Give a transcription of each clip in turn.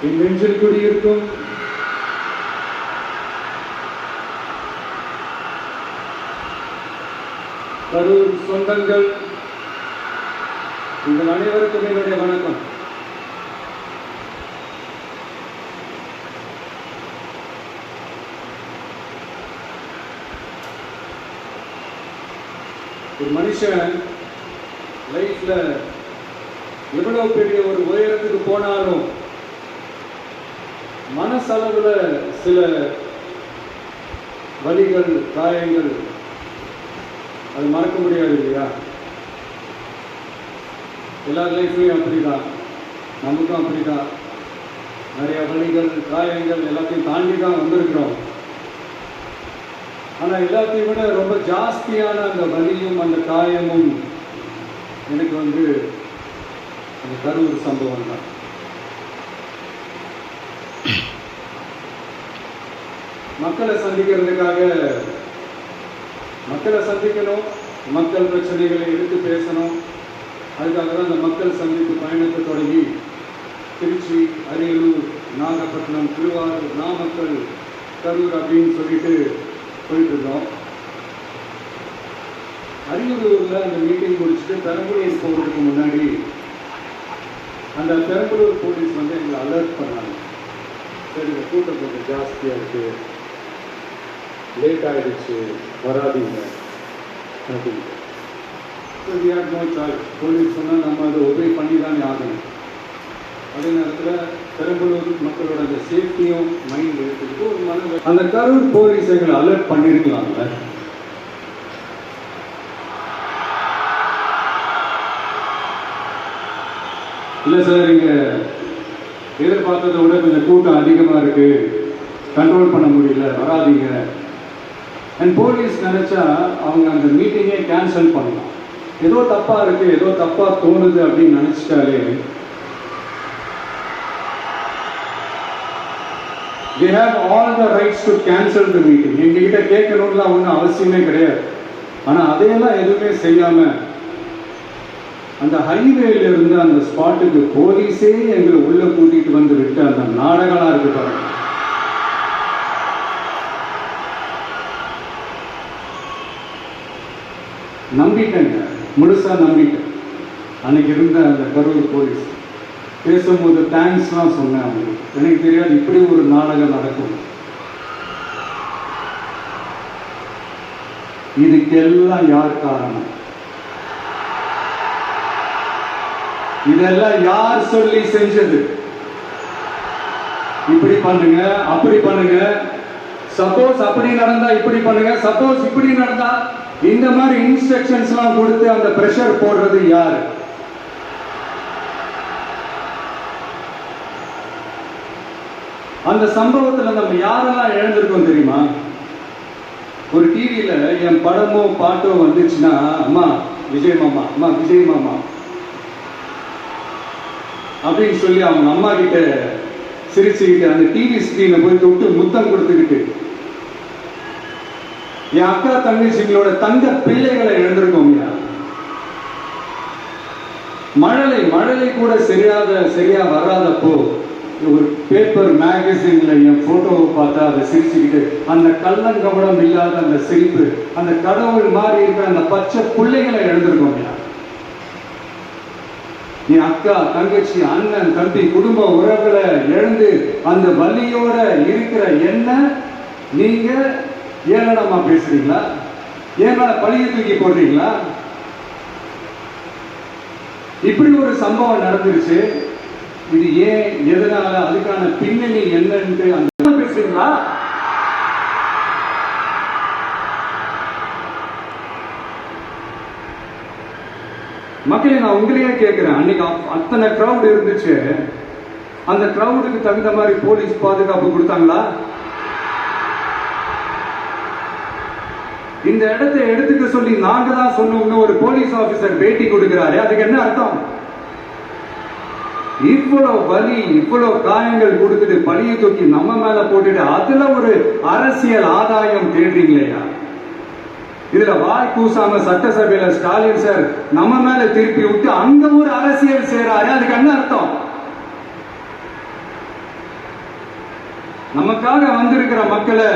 என் நெஞ்சில் குடியிருக்கும் கரூர் சொந்தங்கள், உங்கள் அனைவருக்கும் என்னுடைய வணக்கம். ஒரு மனுஷன் லைஃப்ல எவ்வளவு பெரிய ஒரு உயரத்துக்கு போனாலும் மனசளவுல சில வலிகள், காயங்கள், அது மறக்க முடியாது இல்லையா? எல்லார் லைஃப்லையும் அப்படிதான், நமக்கும் அப்படிதான். நிறைய வலிகள், காயங்கள் எல்லாத்தையும் தாண்டி தான் வந்திருக்கிறோம். ஆனால் எல்லாத்தையும் விட ரொம்ப ஜாஸ்தியான அந்த வலியும் அந்த காயமும் எனக்கு அந்த கரூர் சம்பவம் தான். மக்களை சந்திக்கிறதுக்காக, மக்களை சந்திக்கணும், மக்கள் பிரச்சனைகளை எடுத்து பேசணும். அதுக்காக தான் அந்த மக்கள் சந்திப்பு பயணத்தை தொடங்கி திருச்சி, அரியலூர், நாகப்பட்டினம், திருவாரூர், நாமக்கல், கரூர் அப்படின்னு சொல்லிட்டு போயிட்டு இருந்தோம். அரியலூர்ல அந்த மீட்டிங் முடிச்சுட்டு பெரம்பலூர் போகிறதுக்கு முன்னாடி அந்த பெரம்பலூர் போலீஸ் எங்களை அலர்ட் பண்ணாங்க. சரி, இந்த கூட்டம் கொஞ்சம் ஜாஸ்தியாக இருக்கு, லேட் ஆகிடுச்சு, வராதீங்க அப்படின்னு. போலீஸ் சொன்னால் நம்ம அதை ஒபே பண்ணி தானே ஆகணும். அதே நேரத்தில் பெரம்பலூர் மக்களோட அந்த சேஃப்டியும் மைண்ட் எடுத்துக்கிட்டு ஒரு அந்த கரூர் போலீஸ் எங்களை அலர்ட் பண்ணியிருக்கலாம்ல. இல்லை சார், இங்கே எதிர்பார்த்ததை விட கொஞ்சம் கூட்டம் அதிகமாக இருக்கு, கண்ட்ரோல் பண்ண முடியல, வராதிங்க. அண்ட் போலீஸ் நினைச்சா அவங்க அந்த மீட்டிங்கே கேன்சல் பண்ணலாம். ஏதோ தப்பா இருக்கு, ஏதோ தப்பா தோணுது அப்படின்னு நினைச்சிட்டாலே they have all the rights to cancel the meeting. எங்ககிட்ட கேட்கணும்லாம் ஒன்றும் அவசியமே கிடையாது. ஆனால் அதையெல்லாம் எதுவுமே செய்யாம அந்த ஹைவேல இருந்து அந்த ஸ்பாட்டுக்கு போலீஸே எங்களை உள்ள கூட்டிட்டு வந்து விட்டு அந்த நாடகமா இருக்கு பாருங்க. நம்பிட்டேங்க, முழுசா நம்பிட்டேன். அன்னைக்கு இருந்த அந்த கரூர் போலீஸ் பேசும்போது தேங்க்ஸ்லாம் சொன்னேன் அவங்களுக்கு. எனக்கு தெரியாது இப்படி ஒரு நாடகம் நடக்கும். இதுக்கெல்லாம் யார் காரணம்? இதெல்லாம் யார் சொல்லி செஞ்சது? இப்படி பண்ணுங்க, அப்படி பண்ணுங்க, சப்போஸ் அப்படி நடந்தா இப்படி பண்ணுங்க, சப்போஸ் இப்படி நடந்தா இந்த மாதிரி இன்ஸ்ட்ரக்ஷன்ஸ் எல்லாம் கொடுத்து அந்த பிரஷர் போடுறது யாரு? அந்த சம்பவத்துல நம்ம யாரெல்லாம் இழந்திருக்கோம் தெரியுமா? ஒரு டிவியில என் படமோ பாட்டோ வந்துச்சுன்னா, அம்மா விஜய் மாமா, அம்மா விஜய் மாமா அப்படின்னு சொல்லி அவங்க அம்மா கிட்ட சிரிச்சுக்கிட்டு அந்த டிவி ஸ்கிரீனை போய் தொட்டு முத்தம் கொடுத்துக்கிட்டு என் அக்கா தங்கச்சிங்களோட தங்க பிள்ளைகளை இழந்திருக்கோம். மழலை கூட சரியா வராதப்போ ஒரு பேப்பர் மேகசின்ல என் போட்டோவை பார்த்தா அதை சிரிச்சுக்கிட்டு அந்த கள்ளங்கபடம் இல்லாத அந்த சிரிப்பு, அந்த கடவுள் மாதிரி இருக்கிற அந்த பச்சை பிள்ளைகளை இழந்திருக்கோம். என் அக்கா தங்கச்சி, அண்ணன், தம்பி, குடும்ப உறவுகளை இழந்து அந்த வலியோட இருக்கிற என்ன நீங்க ஏளனமா பேசுறீங்களா? ஏன் பழிய தூக்கி போடுறீங்களா? இப்படி ஒரு சம்பவம் நடந்துருச்சு. இது ஏன், எதனால, அதுக்கான பின்னணி என்னன்னு அந்த பேசுறீங்களா? மக்களே, நான் உங்களையே கேட்கிறேன். அன்னைக்கு அத்தனை கிரௌட் இருந்துச்சு, அந்த கிரௌடுக்கு தகுந்த மாதிரி போலீஸ் பாதுகாப்பு கொடுத்தாங்களா? இந்த இடத்தை எடுத்துக்க சொல்லி நாங்க தான் சொன்னோம்னு ஒரு போலீஸ் ஆபீசர் பேட்டி கொடுக்கிறாரு. அதுக்கு என்ன அர்த்தம்? இவ்வளவு வலி, இவ்வளவு காயங்கள் கொடுத்துட்டு பழியை தூக்கி நம்ம மேல போட்டுட்டு அதுல ஒரு அரசியல் ஆதாயம் தேடுறீங்களா? இதுல வாய் கூசாம சட்டசபையில ஸ்டாலின் சார் நம்ம மேல திருப்பி விட்டு அங்க ஒரு அரசியல் செய்யறாரு. அதுக்கு என்ன அர்த்தம்? நமக்காக வந்திருக்கிற மக்களை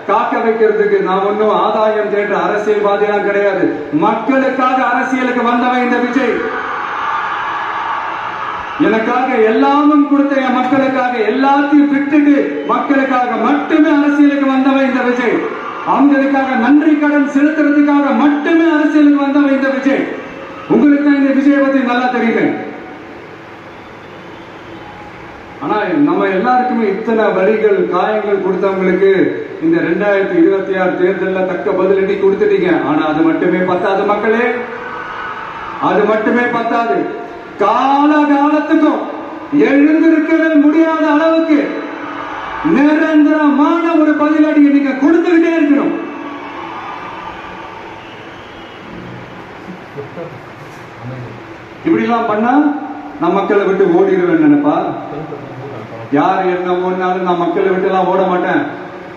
காக்க வைக்கிறதுக்கு நான் ஒன்னும் ஆதாயம் தேடுற அரசியல்வாதிலாம் கிடையாது. மக்களுக்காக அரசியலுக்கு வந்தவன் இந்த விஜய். எனக்காக எல்லாமும் கொடுத்த என் மக்களுக்காக எல்லாத்தையும் விட்டுட்டு மக்களுக்காக மட்டுமே அரசியலுக்கு வந்தவன் இந்த விஜய். அவங்களுக்காக நன்றி கடன் செலுத்துறதுக்காக மட்டுமே அரசியலுக்கு வந்தவன் இந்த விஜய். உங்களுக்கு தான் இந்த விஜய் பத்தி நல்லா தெரியுமே. ஆனா நம்ம எல்லாருக்குமே இத்தனை வரிகள் காயங்கள் கொடுத்தவங்களுக்கு இந்த 2026 தேர்தலில் தக்க பதிலடி கொடுத்துட்டீங்க. ஆனா அது மட்டுமே பத்தாது மக்களே, அது மட்டுமே பத்தாது. காலகாலத்துக்கும் எழுந்திருக்கவே முடியாத அளவுக்கு நிரந்தரமான ஒரு பதிலடியை நீங்க கொடுத்துக்கிட்டே இருக்கணும். இப்படி எல்லாம் பண்ணா நான் மக்களை விட்டு ஓடிடுவேன் நினைப்பா. யார் என்ன ஓடினாலும் நான் மக்களை விட்டு எல்லாம் ஓட மாட்டேன்.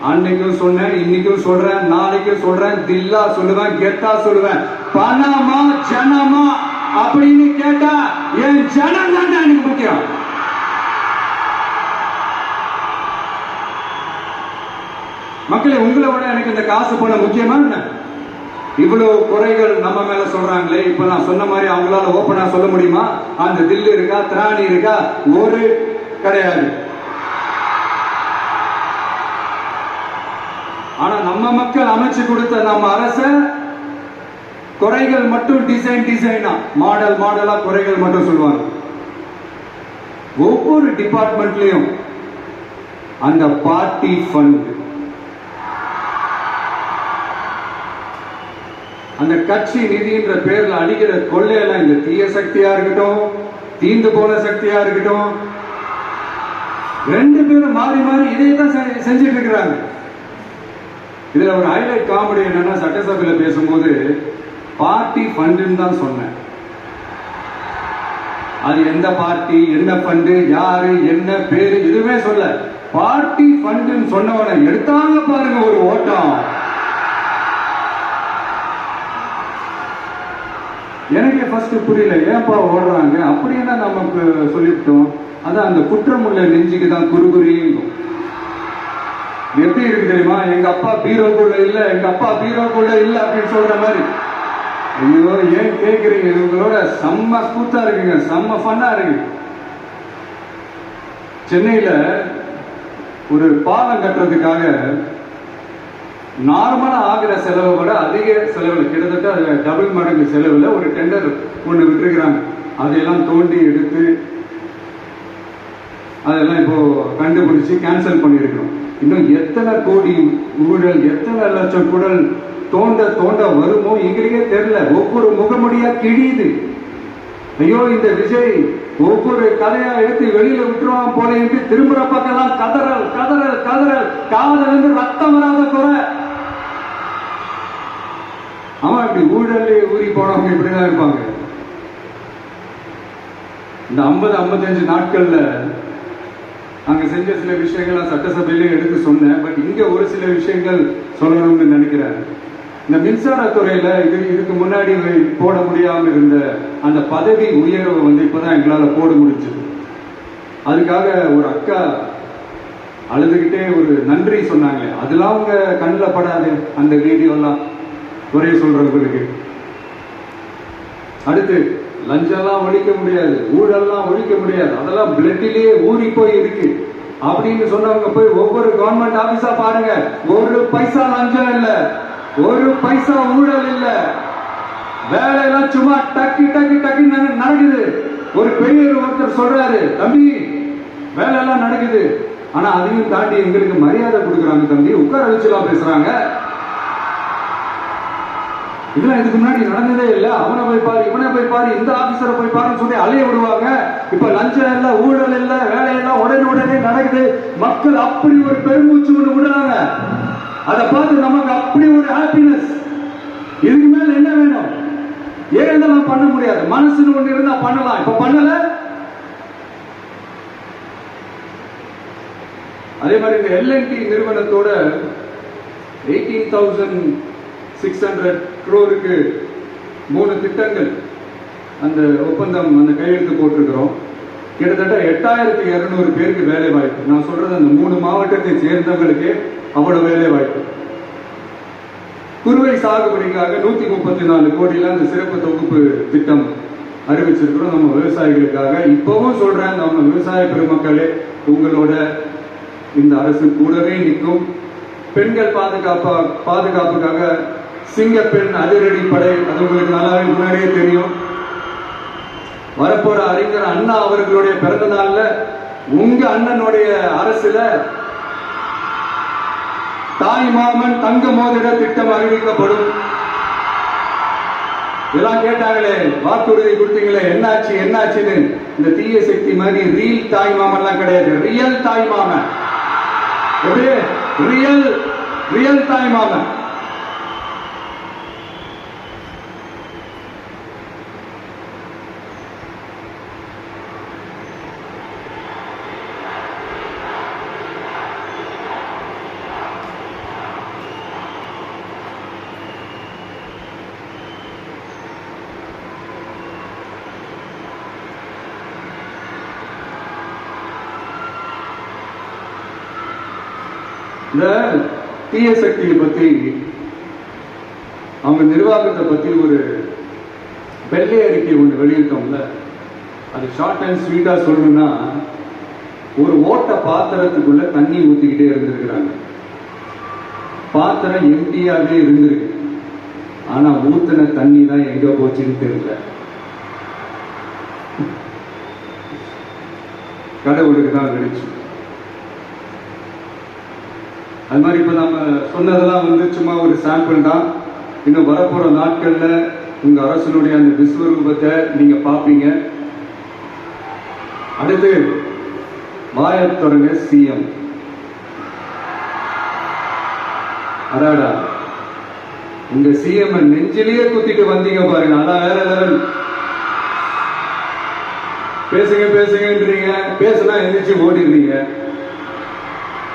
அன்னைக்கும் சொன்னேன், இன்னைக்கும் சொல்றேன், நாளைக்கும் சொல்றேன், தில்லா சொல்லுவேன், கெத்தா சொல்லுவேன். பணமா ஜனமா அப்படின்னு கேட்டா என் ஜனம் தான் எனக்கு முக்கியம். மக்களே, உங்களை விட எனக்கு இந்த காசு பணம் முக்கியமா என்ன? இவ்வளவு குறைகள் நம்ம மேல சொல்றாங்களே, இப்ப நான் சொன்ன மாதிரி அவங்களால ஓப்பனா சொல்ல முடியுமா? அந்த தில்லு இருக்கா, திராணி இருக்கா? ஒரு கிடையாது. ஆனா நம்ம மக்கள் அமைச்சு கொடுத்த நம்ம அரச குறைகள் மட்டும் டிசைனா மாடல் மாடலா குறைகள் மட்டும் சொல்லுவாங்க. ஒவ்வொரு டிபார்ட்மெண்ட்லயும் அந்த பார்ட்டி ஃபண்ட், அந்த கட்சி நிதின்ற பேர்ல அடிக்கிற கொள்ளையெல்லாம் இந்த தீய சக்தியா இருக்கட்டும், தீந்து போன சக்தியா இருக்கட்டும், ரெண்டு பேரும் மாறி மாறி இதைத்தான் செஞ்சிட்டு இருக்கிறாங்க. இதுல ஒரு ஹைலைட் காமெடி என்னன்னா, சட்டசபையில பேசும்போது பார்ட்டி ஃபண்டுன்னு தான் சொன்னேன். அது எந்த பார்ட்டி, என்ன ஃபண்டு, யாரு, என்ன பேரு எதுவுமே சொல்ல. பார்ட்டி ஃபண்டுன்னு சொன்னவனை எடுத்தாங்க பாருங்க ஒரு ஓட்டம். எனக்கு ஃபர்ஸ்ட் புரியல, ஏன்பா ஓடுறாங்க அப்படின்னா நமக்கு சொல்லிவிட்டோம். அதான் அந்த குற்றம் உள்ள நெஞ்சுக்கு தான் குறுகுறியும். எப்படி இருக்கு தெரியுமா? எங்க அப்பா பீரோக்குள்ள இல்ல, எங்க அப்பா பீரோக்குள்ள இல்ல அப்படின்னு சொல்ற மாதிரி. ஐயோ, ஏன் கேக்குறீங்க? இவங்களோட செம்ம கூத்தா இருக்குங்க, செம்ம ஃபன்னா இருக்கு. சென்னையில ஒரு பாலம் கட்டுறதுக்காக நார்மலா ஆகிற செலவை விட அதிக செலவுல, கிட்டத்தட்ட டபுள் மடங்கு செலவுல ஒரு டெண்டர் ஒண்ணு விட்டுருக்கிறாங்க. அதையெல்லாம் தோண்டி எடுத்து அதெல்லாம் இப்போ கண்டுபிடிச்சு கேன்சல் பண்ணிருக்கிறோம். இன்னும் எத்தனை கோடி ஊழல், எத்தனை லட்சம் குடல் தோண்ட தோண்ட வருமோ எங்களுக்கே தெரியல. ஒவ்வொரு முகமுடியா கிழியுது. ஐயோ, இந்த விஜய் ஒவ்வொரு கதையா எடுத்து வெளியில விட்டுருவான் போல என்று திரும்புற பக்கம் கதறல் கதறல் கதறல், காதல இருந்து ரத்தம் வராத குறை. அவன் இப்படி ஊழல் ஊறி போனவங்க இப்படிதான் இருப்பாங்க. இந்த 50-55 நாட்கள்ல அங்க செஞ்ச சில விஷயங்கள் சட்டசபையிலே எடுத்து சொன்னேன். பட் இங்க ஒரு சில விஷயங்கள் சொல்லணும்னு நினைக்கிறேன். இந்த மின்சாரத்துறையில இதுக்கு முன்னாடி போட முடியாம இருந்த அந்த பதவி உயர்வு இப்பதான் எங்களால போட முடிஞ்சது. அதுக்காக ஒரு அக்கா அழுதுகிட்டே ஒரு நன்றி சொன்னாங்க. அதெல்லாம் உங்க கண்ணில் படாது அந்த வீடியோ எல்லாம், குறைய சொல்றவங்களுக்கு. அடுத்து லஞ்சம்லாம் ஒழிக்க முடியாது, ஊழல்லாம் ஒழிக்க முடியாது, அதெல்லாம் பிளட்டிலேயே ஊறி போய் இருக்கு அப்படின்னு சொன்னவங்க போய் ஒவ்வொரு கவர்மெண்ட் ஆபீஸா பாருங்க. ஒரு பைசா லஞ்சம் இல்ல, ஒரு பைசா ஊழல் இல்ல. வேலையெல்லாம் சும்மா டக்கு டக்கு டக்கு நடக்குது. ஒரு பெரிய ஒருத்தர் சொல்றாரு, தம்பி வேலையெல்லாம் நடக்குது, ஆனா அதையும் தாண்டி எங்களுக்கு மரியாதை கொடுக்குறாங்க தம்பி, உட்கார வச்சுலாம் பேசுறாங்க. இதெல்லாம் இதுக்கு முன்னாடி நடந்ததே இல்ல. அவனை போய் பாரு, இவனை போய் பாரு, இந்த ஆபீசரை போய் பாருன்னு சொல்லி அலைய விடுவாங்க. இப்ப லஞ்சம் இல்ல, ஊழல் இல்ல, வேலையெல்லாம் உடனே நடக்குது. மக்கள் அப்படி ஒரு பெருமூச்சு ஒன்று விடுறாங்க. அதை பார்த்து நமக்கு அப்படி ஒரு ஹாப்பினஸ். இதுக்கு மேல என்ன வேணும்? ஏன் இதெல்லாம் பண்ண முடியாது? மனசுன்னு ஒண்ணு இருந்தா பண்ணலாம். இப்ப பண்ணல. அதே மாதிரி இந்த L&T நிறுவனத்தோட 18,600 crore 3 திட்டங்கள் அந்த ஒப்பந்தம் அந்த கையெழுத்து போட்டிருக்கிறோம். கிட்டத்தட்ட 8200 பேருக்கு வேலை வாய்ப்பு. நான் சொல்றது அந்த 3 மாவட்டத்தை சேர்ந்தவங்களுக்கு அவ்வளவு வேலை வாய்ப்பு. குறுவை சாகுபடிக்காக 134 கோடியில அந்த சிறப்பு தொகுப்பு திட்டம் அறிவிச்சிருக்கிறோம் நம்ம விவசாயிகளுக்காக. இப்பவும் சொல்றேன், நம்ம விவசாய பெருமக்களே, உங்களோட இந்த அரசு கூடவே நிற்கும். பெண்கள் பாதுகாப்புக்காக சிங்கப்பெண் அதிரடி படை, அது உங்களுக்கு நல்லாவே முன்னாடியே தெரியும். வரப்போற அறிஞர் அண்ணா அவர்களுடைய பிறந்த நாள்ல உங்க அண்ணனுடைய அரசுல தாய் மாமன் தங்க மோதிர திட்டம் அறிவிக்கப்படும். இதெல்லாம் கேட்டாங்களே, வாக்குறுதி கொடுத்தீங்களே, என்னாச்சு என்னாச்சுன்னு. இந்த தீய சக்தி மாதிரி ரீல் தாய் மாமன்லாம் கிடையாது, ரியல் தாய் மாமன். எப்படி ரியல் தாய் மாமன். இந்த தீய சக்தியை பத்தி, அவங்க நிர்வாகத்தை பத்தி ஒரு வெள்ளை அறிக்கை ஒன்று வெளியிட்டோம்ல, அது ஷார்ட் அண்ட் ஸ்வீட்டா சொல்லணும்னா, ஒரு ஓட்ட பாத்திரத்துக்குள்ள தண்ணி ஊத்திக்கிட்டே இருந்திருக்கிறாங்க. பாத்திரம் எம்டியாவே இருந்திருக்கு, ஆனா ஊத்தின தண்ணி தான் எங்க போச்சுன்னு தெரியல. கடவுளுக்கு தான் கிடைச்சு. அது மாதிரி இப்ப நம்ம சொன்னதெல்லாம் சும்மா ஒரு சாம்பிள் தான். இன்னும் வரப்போற நாட்கள்ல உங்க அரசனுடைய அந்த விஸ்வரூபத்தை நீங்க பாப்பீங்க. அடுத்து வாயத்தொடங்க சிஎம். அடாடா, உங்க சிஎம் நெஞ்சிலேயே குத்திட்டு வந்தீங்க பாருங்க, அதான் வேற லெவல். பேசுங்க பேசுங்கன்றீங்க, பேசுனா எந்திரிச்சு ஓடிடுறீங்க.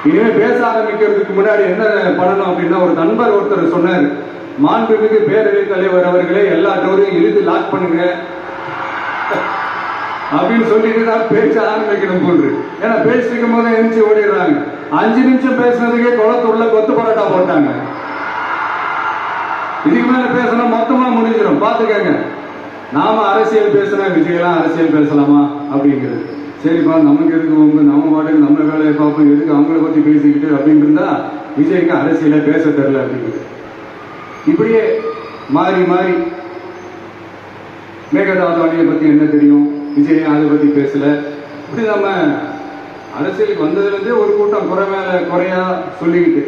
இனிமே பேச ஆரம்பிக்கிறதுக்கு முன்னாடி என்ன பண்ணணும் அப்படின்னா, ஒரு நண்பர் ஒருத்தர் சொன்னார், மாண்புமிகு பேரவைத் தலைவர் அவர்களே எல்லா டோரையும் இழுத்து லாக் பண்ணுங்க அப்படின்னு சொல்லிட்டு தான் பேச ஆரம்பிக்கணும் போன்று. ஏன்னா பேசிட்டு இருக்கும் போது எந்திரிச்சு ஓடிடுறாங்க. 5 நிமிஷம் பேசுனதுக்கே குளத்தூர்ல கொத்து பரோட்டா போட்டாங்க. இதுக்கு மேல பேசணும் மொத்தமா முடிஞ்சிடும், பாத்துக்கங்க. நாம அரசியல் பேசுனா விஜயெல்லாம் அரசியல் பேசலாமா அப்படிங்கிறது. சரிப்பா, நமக்கு எதுக்கு உங்க நம்ம பாட்டுக்கு நம்ம வேலையை பார்ப்போம், எதுக்கு அவங்கள பத்தி பேசிக்கிட்டு அப்படின்னு இருந்தா விஜய்க்கு அரசியல பேச தெரியல அப்படிங்கிறது. இப்படியே மாறி மாறி மேகதாது அணையை பத்தி என்ன தெரியும், விஜய் அதை பத்தி பேசல. இப்படி நம்ம அரசியலுக்கு வந்ததுல இருந்தே ஒரு கூட்டம் குறை மேல குறையா சொல்லிக்கிட்டு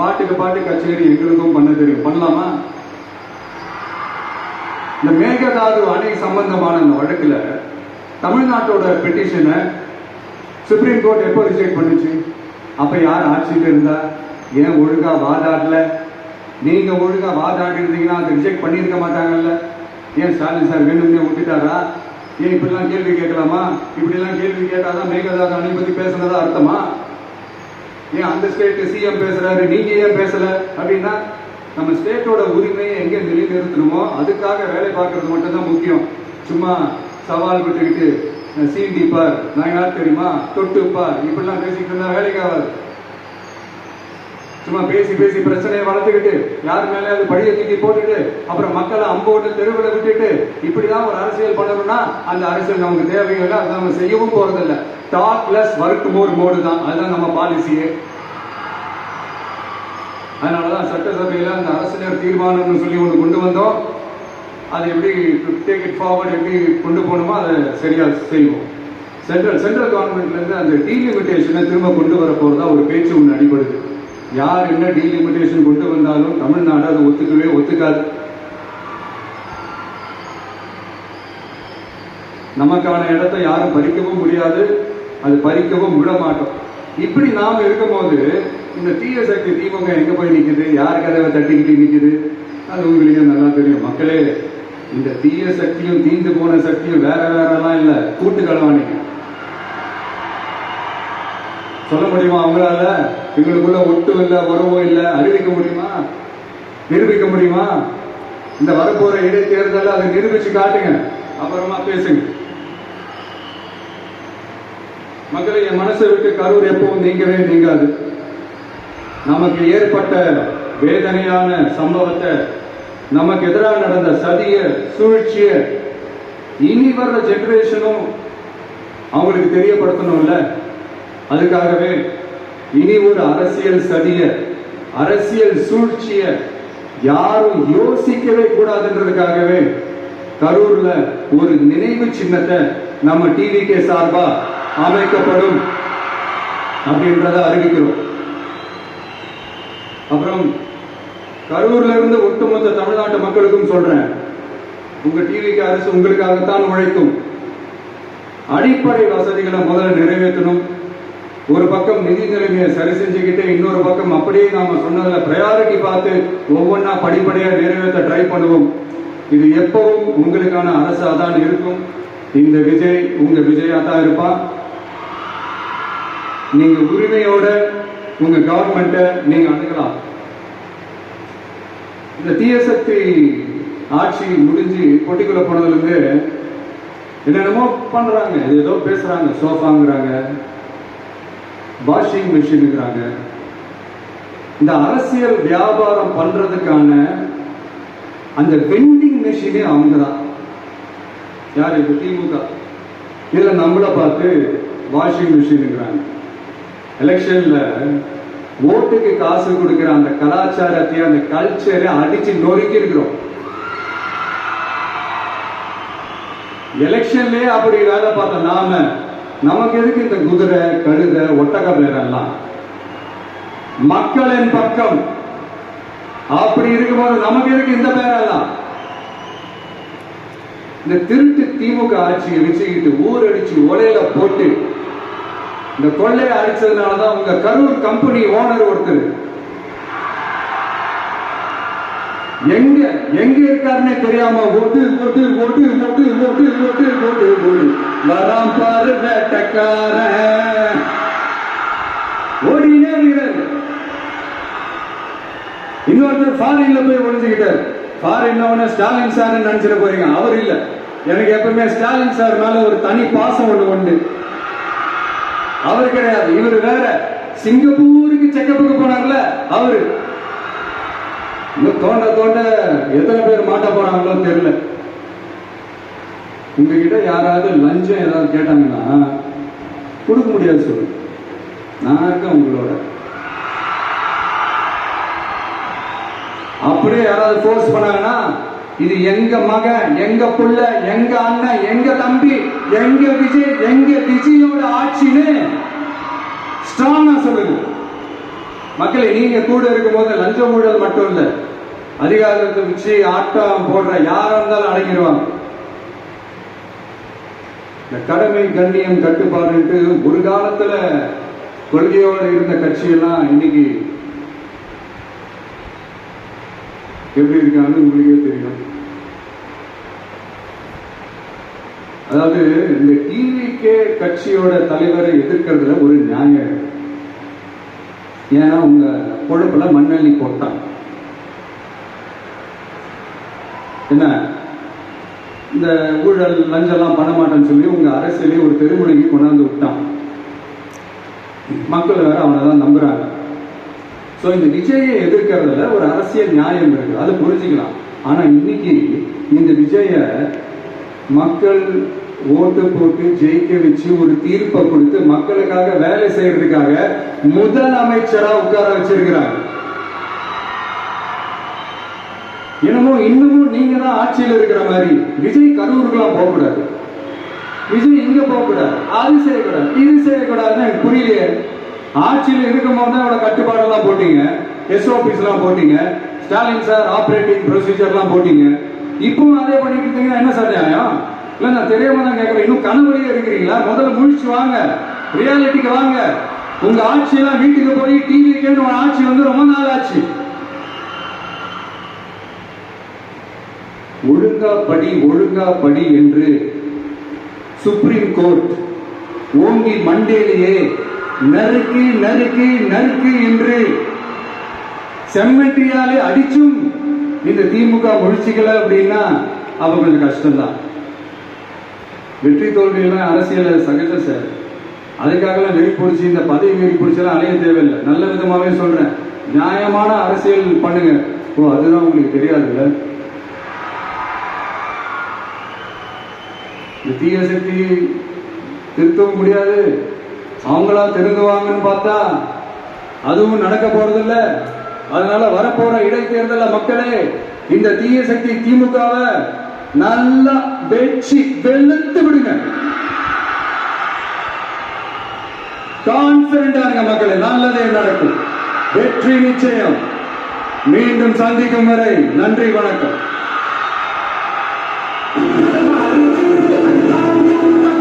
பாட்டுக்கு பாட்டு கச்சேரி எங்களுக்கும் பண்ண தெரியும், பண்ணலாமா? இந்த மேகதாது அணை சம்பந்தமான இந்த வழக்குல தமிழ்நாட்டோட பெட்டிஷனை சுப்ரீம் கோர்ட் எப்போ ரிஜெக்ட் பண்ணுச்சு? அப்ப யார் ஆட்சியில் இருந்தா? ஏன் ஒழுங்கா வாதாடல? நீங்க ஒழுங்கா வாதாடி இருந்தீங்கன்னா அதை ரிஜெக்ட் பண்ணியிருக்க மாட்டாங்கல்ல. ஏன் ஸ்டாலின் சார் வேணும்னே விட்டுட்டாரா? ஏன் இப்படிலாம் கேள்வி கேட்கலாமா? இப்படிலாம் கேள்வி கேட்டாதான் மேகதாது அணை பத்தி பேசுனதா அர்த்தமா? ஏன் அந்த ஸ்டேட் சிஎம் பேசுறாரு, நீங்க ஏன் பேசல அப்படின்னா, நம்ம ஸ்டேட்டோட உரிமையை எங்க நிலைநிறுத்தணுமோ அதுக்காக வேலை பார்க்கறது மட்டும்தான் முக்கியம். சும்மா சவால் விட்டுக்கிட்டு சீண்டிப்பார், நான் யார் தெரியுமா, தொட்டுப்பார், இப்படிலாம் பேசிக்கிட்டு இருந்தா வேலைக்கு ஆகாது. சும்மா பேசி பேசி பிரச்சனையை வளர்த்துக்கிட்டு யார் மேலே அது பழிய தூக்கி போட்டுட்டு அப்புறம் மக்களை அம்போட்டு தெருவில் விட்டுட்டு இப்படிதான் ஒரு அரசியல் பண்ணணும்னா அந்த அரசியல் நமக்கு தேவையில்லை, அதை நம்ம செய்யவும் போறதில்லை. Talk less work more mode தான், அதுதான் நம்ம பாலிசியே. அதனாலதான் சட்டசபையில அந்த அரசியல் தீர்மானம்னு சொல்லி ஒன்று கொண்டு வந்தோம். அதை எப்படி டேக் இட் ஃபார்வர்ட், எப்படி கொண்டு போகணுமோ அதை சரியா செய்வோம். சென்ட்ரல் கவர்மெண்ட்ல இருந்து அந்த டீலிமிட்டேஷனை திரும்ப கொண்டு வர போறதா ஒரு பேச்சு ஒன்று அடிபடுது. யார் என்ன டீலிமிட்டேஷன் கொண்டு வந்தாலும் தமிழ்நாடு அதை ஒத்துக்காது. நமக்கான இடத்தை யாரும் பறிக்கவும் முடியாது, அது பறிக்கவும் விட மாட்டோம். இப்படி நாம் இருக்கும்போது இந்த தீய சக்தி திமுக எங்க போய் நிக்குது, யார் கதவை தட்டிக்கிட்டு நிக்குது, அது உங்களுக்கு நல்லா தெரியும். மக்களே, இந்த தீய சக்தியும் தீந்து போன சக்தியும் வேற வேறலாம் இல்ல, கூட்டு களவாணிங்க. சொல்ல முடியுமா அவங்களால? எங்களுக்குள்ள ஒட்டும் இல்லை, உறவும் இல்லை, அறிவிக்க முடியுமா, நிரூபிக்க முடியுமா? இந்த வரப்போற இடைத்தேர்தல் அதை நிரூபிச்சு காட்டுங்க, அப்புறமா பேசுங்க. மக்களை என் மனசை விட்டு கரூர் எப்பவும் நீங்கவே நீங்காது. நமக்கு ஏற்பட்ட வேதனையான சம்பவத்தை, நமக்கு எதிராக நடந்த சதிய சூழ்ச்சிய இனி வர்ற ஜெனரேஷனும் அவங்களுக்கு தெரியப்படுத்தணும்ல. அதுக்காகவே இனி ஒரு அரசியல் சதிய, அரசியல் சூழ்ச்சிய யாரும் யோசிக்கவே கூடாதுன்றதுக்காகவே கரூர்ல ஒரு நினைவு சின்னத்தை நம்ம டிவிகே சார்பா அமைக்கப்படும் அப்படின்றத அறிவிக்கிறோம். அப்புறம் கரூர்ல இருந்து ஒட்டுமொத்த தமிழ்நாட்டு மக்களுக்கும் சொல்றேன், உங்க டிவிக்கு அரசு உங்களுக்காகத்தான் உழைக்கும். அடிப்படை வசதிகளை முதல்ல நிறைவேற்றணும். ஒரு பக்கம் நிதி நிலைமையை சரி செஞ்சுக்கிட்டு, இன்னொரு பக்கம் அப்படியே நாம சொன்னதுல பிரையாரிட்டி பார்த்து ஒவ்வொன்றா படிப்படியா நிறைவேற்ற ட்ரை பண்ணுவோம். இது எப்பவும் உங்களுக்கான அரசா தான் இருக்கும். இந்த விஜய் உங்க விஜயா தான் இருப்பான். நீங்க உரிமையோட உங்க கவர்மெண்ட்டை நீங்க அணுகலாம். இந்த தீயசக்தி ஆட்சி முடிஞ்சு பொட்டிக்குள்ள போனதுல இருந்து என்னென்னமோ பண்றாங்க, ஏதோ பேசுறாங்க, சோஃபாங்கிறாங்க, வாஷிங் மிஷினுங்கிறாங்க. இந்த அரசியல் வியாபாரம் பண்றதுக்கான அந்த வெண்டிங் மிஷினே அவங்க தான். யார்? இப்ப திமுக. இதுல நம்மள பார்த்து வாஷிங் மிஷினுங்கிறாங்க. எலெக்ஷன்ல ஓட்டுக்கு காசு கொடுக்கிற அந்த கலாச்சாரத்தை, அந்த கல்ச்சரை அடிச்சு நொறுக்கி இருக்கிறோம். எலெக்ஷன்லயே அப்படி வேலை பார்த்த நாம, நமக்கு எதுக்கு இந்த குதிரை, கழுதை, ஒட்டக பேரெல்லாம்? மக்களின் பக்கம் அப்படி இருக்கும்போது நமக்கு எதுக்கு இந்த பேரெல்லாம்? இந்த திருட்டு திமுக ஆட்சியை வச்சுக்கிட்டு ஊரடிச்சு ஒலையில போட்டு இந்த கொள்ளையை அடிச்சதுனாலதான் உங்க கரூர் கம்பெனி ஓனர் ஒருத்தர் எங்க எங்க இருக்காருன்னே தெரியாம ஓட்டு ஓட்டு ஓட்டு ஓட்டு ஓட்டு ஓட்டு ஓட்டு ஓடு வராம் பாரு வேட்டக்காரன் ஓடினே இருக்கிறார். இன்னொருத்தர் ஃபாரின்ல போய் ஒழிஞ்சுக்கிட்டார். ஃபாரின் ஸ்டாலின் சார் நினைச்சிட போறீங்க. அவர் இல்ல. எனக்கு எப்பவுமே ஸ்டாலின் சார் மேல ஒரு தனி பாசம் ஒண்ணு உண்டு. அவர் கிடையாது, இவர் வேற. சிங்கப்பூருக்கு செக்கப்புக்கு போனார்ல அவரு. இன்னும் தோண்ட தோண்ட எத்தனை பேர் மாட்ட போறாங்களோ தெரியல. உங்ககிட்ட யாராவது லஞ்சம் ஏதாவது கேட்டாங்கன்னா கொடுக்க முடியாது சொல்லு. நான் இருக்கேன் உங்களோட. அப்படியே யாராவது போர்ஸ் பண்ணாங்கன்னா, இது எங்க மகன், எங்க புள்ள, எங்க அண்ணன், எங்க தம்பி, எங்க விஜய், எங்க விஜயோட ஆட்சின்னு ஸ்ட்ராங்கா சொல்லுங்க. மக்களை நீங்க கூட இருக்கும் போது லஞ்ச ஊழல் மட்டும் இல்ல, அதிகாரத்தை வச்சு ஆட்டம் போடுற யாரா இருந்தாலும் அடங்கிடுவாங்க. இந்த கடமை, கண்ணியம், கட்டுப்பாடுன்ட்டு ஒரு காலத்துல கொள்கையோட இருந்த கட்சியெல்லாம் இன்னைக்கு எப்படி இருக்கான்னு உங்களுக்கே தெரியும். அதாவது இந்த டிவிகே கட்சியோட தலைவரை எதிர்க்கிறதுல ஒரு நியாயம் இருக்கு. ஏன்னா உங்க பொழப்புல மண்ணள்ளி போட்டான். என்ன இந்த ஊழல் லஞ்செல்லாம் பண்ண மாட்டேன்னு சொல்லி உங்க அரசியலே ஒரு தெருமுனைக்கு கொண்டாந்து விட்டான். மக்கள் வேற அவனதான் நம்புறாங்க. சோ இந்த விஜயை எதிர்க்கிறதுல ஒரு அரசியல் நியாயம் இருக்கு, அது புரிஞ்சுக்கலாம். ஆனா இன்னைக்கு இந்த விஜய மக்கள் ஓட்டு போட்டு ஜெயிக்க வச்சு ஒரு தீர்ப்பை கொடுத்து மக்களுக்காக வேலை செய்யறதுக்காக முதலமைச்சரா உட்கார வச்சிருக்கிறாங்க. இன்னமும் நீங்க தான் ஆட்சியில் இருக்கிற மாதிரி விஜய் கரூருக்குலாம் போகக்கூடாது, விஜய் இங்க போகக்கூடாது, அது செய்யக்கூடாது, இது செய்யக்கூடாதுன்னு எனக்கு புரியலையே. ஆட்சியில் இருக்கும் போது அவரோட கட்டுப்பாடெல்லாம் போட்டீங்க, SOPs எல்லாம் போட்டீங்க, ஸ்டாலின் சார் ஆபரேட்டிங் ப்ரொசீஜர் எல்லாம் போட்டீங்க. இப்பவும் அதே பண்ணிட்டு இருந்தீங்கன்னா என்ன சார் நியாயம்? இல்ல நான் தெரியாம தான் கேட்கிறேன். இன்னும் கனவுலயே இருக்கிறீங்களா? முதல்ல முழிச்சு வாங்க, ரியாலிட்டிக்கு வாங்க. உங்க ஆட்சியெல்லாம் வீட்டுக்கு போய் டிவிக்கு ஆட்சி வந்து ரொம்ப நாள் ஆச்சு. ஒழுங்கா படி என்று சுப்ரீம் கோர்ட் ஓங்கி மண்டேலியே நறுக்கு நறுக்கு நறுக்கு என்று செம்மட்டியாலே அடிச்சும் இந்த திமுக முழிச்சுக்கல அப்படின்னா அப்ப கொஞ்சம் கஷ்டம்தான். வெற்றி தோல்வியெல்லாம் அரசியல் சகஜம் சார். அதுக்காகலாம் வெறி பிடிச்சி இந்த பதவி வெறி பிடிச்செல்லாம் அலைய தேவையில்லை. நல்ல விதமாவே சொல்றேன், நியாயமான அரசியல் பண்ணுங்க. ஓ, அதுதான் உங்களுக்கு தெரியாதுல்ல. இந்த தீய சக்தி திருத்தவும் முடியாது, அவங்களா திருந்துவாங்கன்னு பார்த்தா அதுவும் நடக்க போறதில்ல. அதனால வரப்போற இடைத்தேர்தல மக்களே, இந்த தீய சக்தி திமுகவை நல்லா வெற்றி வெளுத்து விடுங்க. கான்பிடண்டா இருங்க மக்களே, நல்லதே நடக்கும், வெற்றி நிச்சயம். மீண்டும் சந்திக்கும் வரை நன்றி, வணக்கம்.